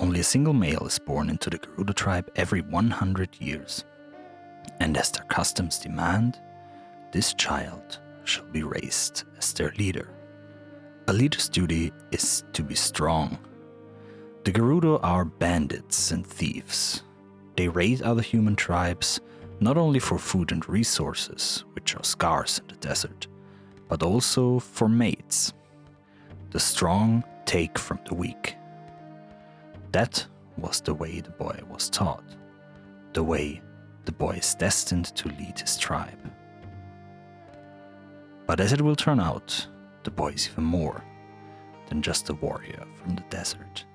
only a single male is born into the Gerudo tribe every 100 years. And as their customs demand, this child shall be raised as their leader. A leader's duty is to be strong. The Gerudo are bandits and thieves. They raid other human tribes, not only for food and resources, which are scarce in the desert, but also for mates. The strong take from the weak. That was the way the boy was taught, the way the boy is destined to lead his tribe. But as it will turn out, the boy is even more than just a warrior from the desert.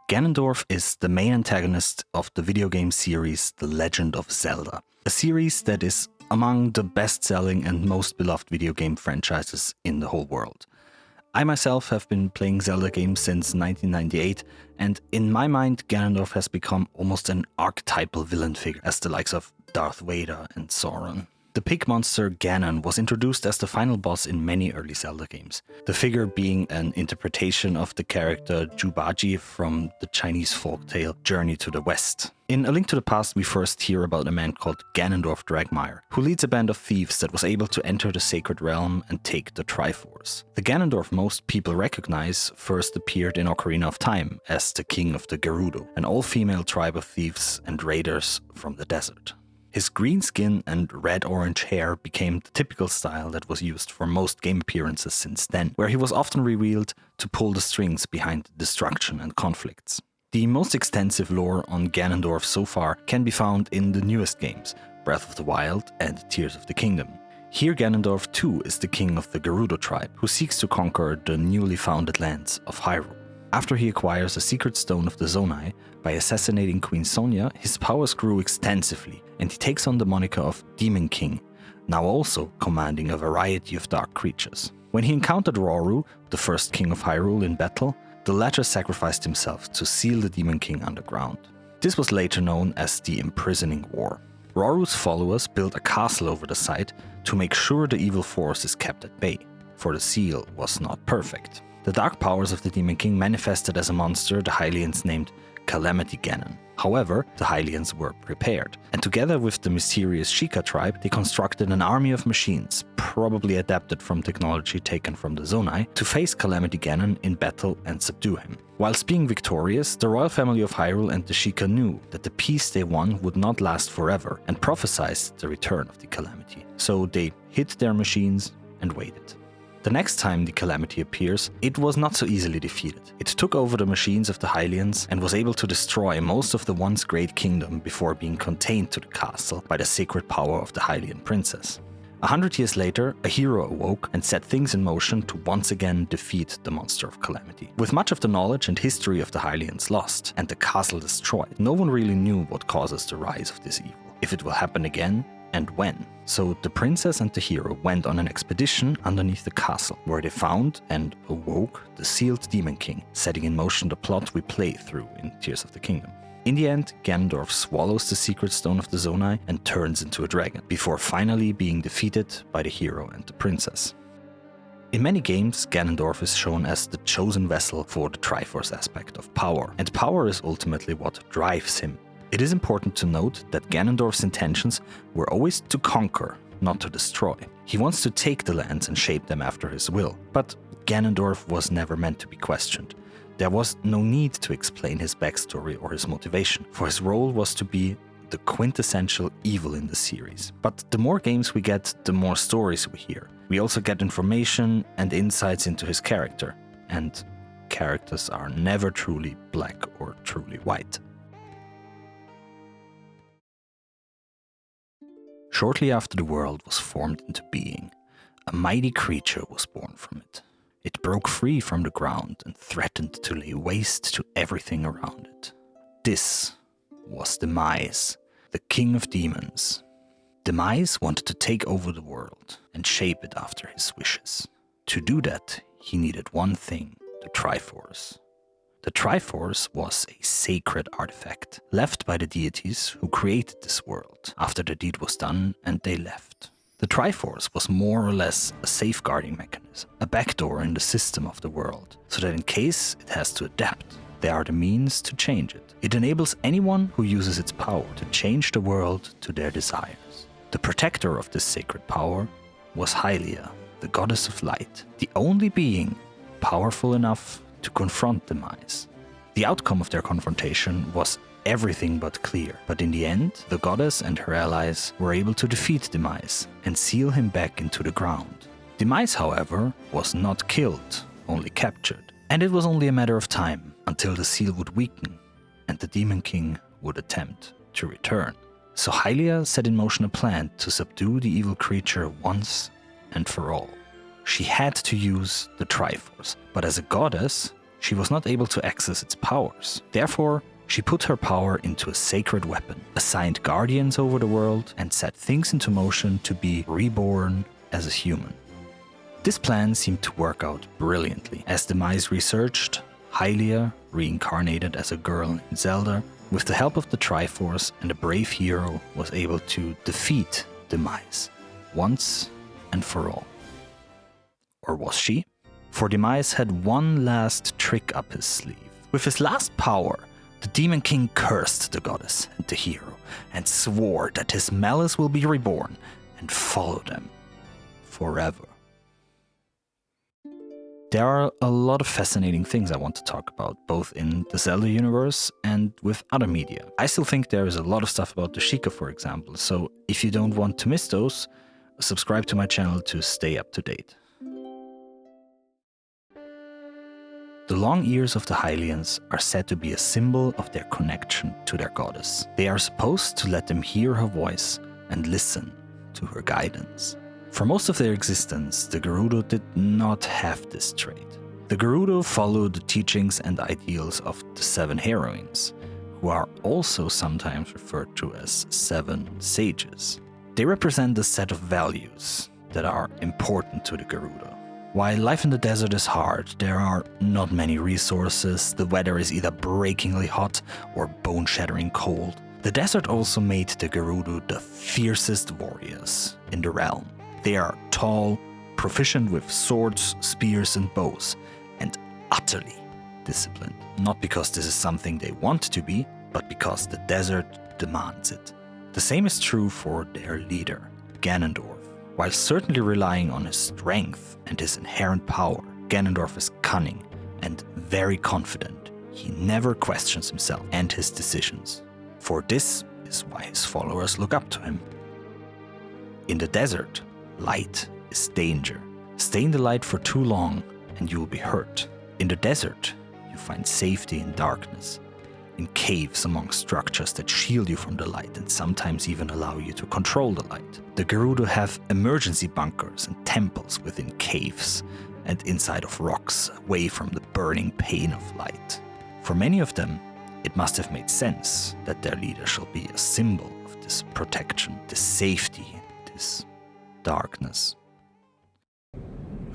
Ganondorf is the main antagonist of the video game series The Legend of Zelda, a series that is among the best-selling and most beloved video game franchises in the whole world. I myself have been playing Zelda games since 1998, and in my mind Ganondorf has become almost an archetypal villain figure, as the likes of Darth Vader and Sauron. The pig monster Ganon was introduced as the final boss in many early Zelda games, the figure being an interpretation of the character Jubaji from the Chinese folktale Journey to the West. In A Link to the Past, we first hear about a man called Ganondorf Dragmire, who leads a band of thieves that was able to enter the sacred realm and take the Triforce. The Ganondorf most people recognize first appeared in Ocarina of Time as the king of the Gerudo, an all-female tribe of thieves and raiders from the desert. His green skin and red-orange hair became the typical style that was used for most game appearances since then, where he was often revealed to pull the strings behind destruction and conflicts. The most extensive lore on Ganondorf so far can be found in the newest games, Breath of the Wild and Tears of the Kingdom. Here Ganondorf too is the king of the Gerudo tribe, who seeks to conquer the newly founded lands of Hyrule. After he acquires a secret stone of the Zonai by assassinating Queen Sonia, his powers grew extensively, and he takes on the moniker of Demon King, now also commanding a variety of dark creatures. When he encountered Rauru, the first king of Hyrule, in battle, the latter sacrificed himself to seal the Demon King underground. This was later known as the Imprisoning War. Rauru's followers built a castle over the site to make sure the evil force is kept at bay, for the seal was not perfect. The dark powers of the Demon King manifested as a monster the Hylians named Calamity Ganon. However, the Hylians were prepared, and together with the mysterious Sheikah tribe, they constructed an army of machines, probably adapted from technology taken from the Zonai, to face Calamity Ganon in battle and subdue him. Whilst being victorious, the royal family of Hyrule and the Sheikah knew that the peace they won would not last forever, and prophesied the return of the Calamity. So they hid their machines and waited. The next time the Calamity appears, it was not so easily defeated. It took over the machines of the Hylians and was able to destroy most of the once great kingdom before being contained to the castle by the sacred power of the Hylian princess. 100 years later, a hero awoke and set things in motion to once again defeat the monster of Calamity. With much of the knowledge and history of the Hylians lost and the castle destroyed, no one really knew what causes the rise of this evil, if it will happen again, and when. So the princess and the hero went on an expedition underneath the castle, where they found and awoke the sealed Demon King, setting in motion the plot we play through in Tears of the Kingdom. In the end, Ganondorf swallows the secret stone of the Zonai and turns into a dragon, before finally being defeated by the hero and the princess. In many games, Ganondorf is shown as the chosen vessel for the Triforce aspect of power, and power is ultimately what drives him. It is important to note that Ganondorf's intentions were always to conquer, not to destroy. He wants to take the lands and shape them after his will, but Ganondorf was never meant to be questioned. There was no need to explain his backstory or his motivation, for his role was to be the quintessential evil in the series. But the more games we get, the more stories we hear. We also get information and insights into his character, and characters are never truly black or truly white. Shortly after the world was formed into being, a mighty creature was born from it. It broke free from the ground and threatened to lay waste to everything around it. This was Demise, the king of demons. Demise wanted to take over the world and shape it after his wishes. To do that, he needed one thing, the Triforce. The Triforce was a sacred artifact left by the deities who created this world after the deed was done and they left. The Triforce was more or less a safeguarding mechanism, a backdoor in the system of the world, so that in case it has to adapt, there are the means to change it. It enables anyone who uses its power to change the world to their desires. The protector of this sacred power was Hylia, the goddess of light, the only being powerful enough to confront Demise. The outcome of their confrontation was everything but clear, but in the end, the goddess and her allies were able to defeat Demise and seal him back into the ground. Demise, however, was not killed, only captured, and it was only a matter of time until the seal would weaken and the Demon King would attempt to return. So Hylia set in motion a plan to subdue the evil creature once and for all. She had to use the Triforce, but as a goddess, she was not able to access its powers. Therefore, she put her power into a sacred weapon, assigned guardians over the world, and set things into motion to be reborn as a human. This plan seemed to work out brilliantly. As Demise researched, Hylia, reincarnated as a girl in Zelda, with the help of the Triforce and a brave hero, was able to defeat Demise once and for all. Or was she? For Demise had one last trick up his sleeve. With his last power, the Demon King cursed the goddess and the hero, and swore that his malice will be reborn and follow them forever. There are a lot of fascinating things I want to talk about, both in the Zelda universe and with other media. I still think there is a lot of stuff about the Sheikah, for example, so if you don't want to miss those, subscribe to my channel to stay up to date. The long ears of the Hylians are said to be a symbol of their connection to their goddess. They are supposed to let them hear her voice and listen to her guidance. For most of their existence, the Gerudo did not have this trait. The Gerudo followed the teachings and ideals of the 7 heroines, who are also sometimes referred to as 7 sages. They represent a set of values that are important to the Gerudo. While life in the desert is hard, there are not many resources, the weather is either breakingly hot or bone-shattering cold. The desert also made the Gerudo the fiercest warriors in the realm. They are tall, proficient with swords, spears and bows, and utterly disciplined. Not because this is something they want to be, but because the desert demands it. The same is true for their leader, Ganondorf. While certainly relying on his strength and his inherent power, Ganondorf is cunning and very confident. He never questions himself and his decisions. For this is why his followers look up to him. In the desert, light is danger. Stay in the light for too long and you will be hurt. In the desert, you find safety in darkness, in caves among structures that shield you from the light and sometimes even allow you to control the light. The Gerudo have emergency bunkers and temples within caves and inside of rocks, away from the burning pain of light. For many of them, it must have made sense that their leader shall be a symbol of this protection, this safety, this darkness.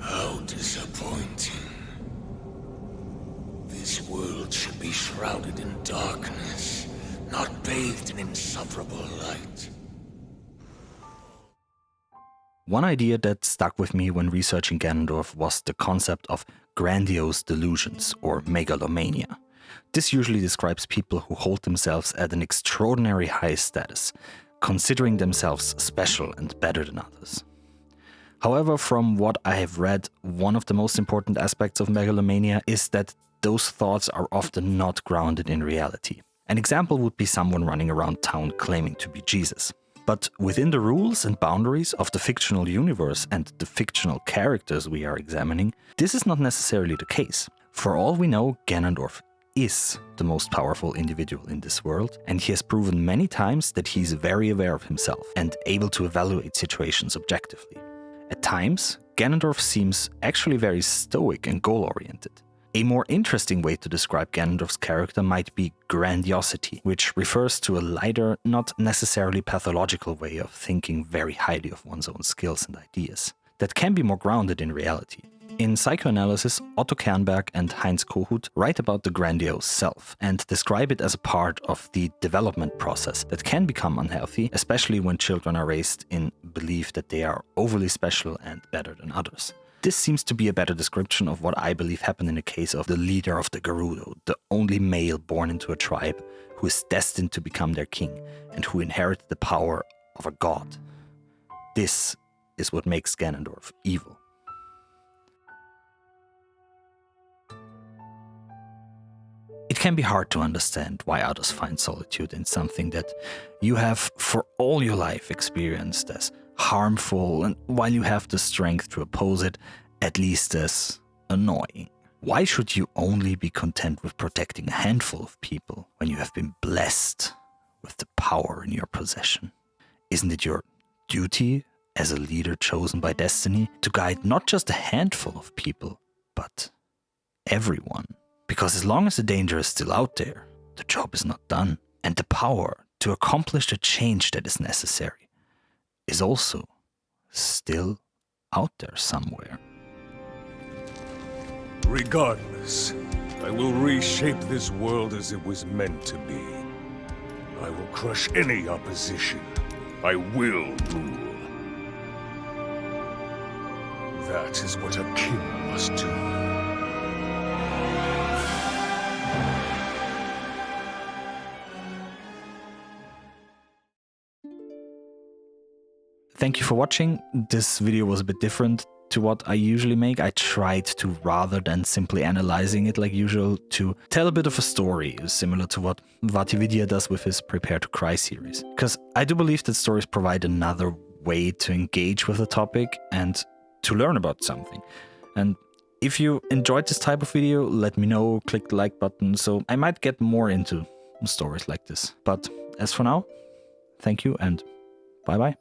How disappointing. This world should be shrouded in darkness, not bathed in insufferable light. One idea that stuck with me when researching Ganondorf was the concept of grandiose delusions, or megalomania. This usually describes people who hold themselves at an extraordinary high status, considering themselves special and better than others. However, from what I have read, one of the most important aspects of megalomania is that those thoughts are often not grounded in reality. An example would be someone running around town claiming to be Jesus. But within the rules and boundaries of the fictional universe and the fictional characters we are examining, this is not necessarily the case. For all we know, Ganondorf is the most powerful individual in this world, and he has proven many times that he is very aware of himself and able to evaluate situations objectively. At times, Ganondorf seems actually very stoic and goal-oriented. A more interesting way to describe Ganondorf's character might be grandiosity, which refers to a lighter, not necessarily pathological way of thinking very highly of one's own skills and ideas, that can be more grounded in reality. In Psychoanalysis, Otto Kernberg and Heinz Kohut write about the grandiose self and describe it as a part of the development process that can become unhealthy, especially when children are raised in belief that they are overly special and better than others. This seems to be a better description of what I believe happened in the case of the leader of the Gerudo, the only male born into a tribe who is destined to become their king and who inherited the power of a god. This is what makes Ganondorf evil. It can be hard to understand why others find solitude in something that you have for all your life experienced as harmful, and while you have the strength to oppose it, at least as annoying. Why should you only be content with protecting a handful of people when you have been blessed with the power in your possession? Isn't it your duty as a leader chosen by destiny to guide not just a handful of people, but everyone? Because as long as the danger is still out there, the job is not done, and the power to accomplish the change that is necessary is also still out there somewhere. Regardless, I will reshape this world as it was meant to be. I will crush any opposition. I will rule. That is what a king must do. Thank you for watching. This video was a bit different to what I usually make. I tried to, rather than simply analyzing it like usual, to tell a bit of a story, similar to what Vatividya does with his Prepare to Cry series. Because I do believe that stories provide another way to engage with a topic and to learn about something. And if you enjoyed this type of video, let me know, click the like button, so I might get more into stories like this. But as for now, thank you and bye-bye.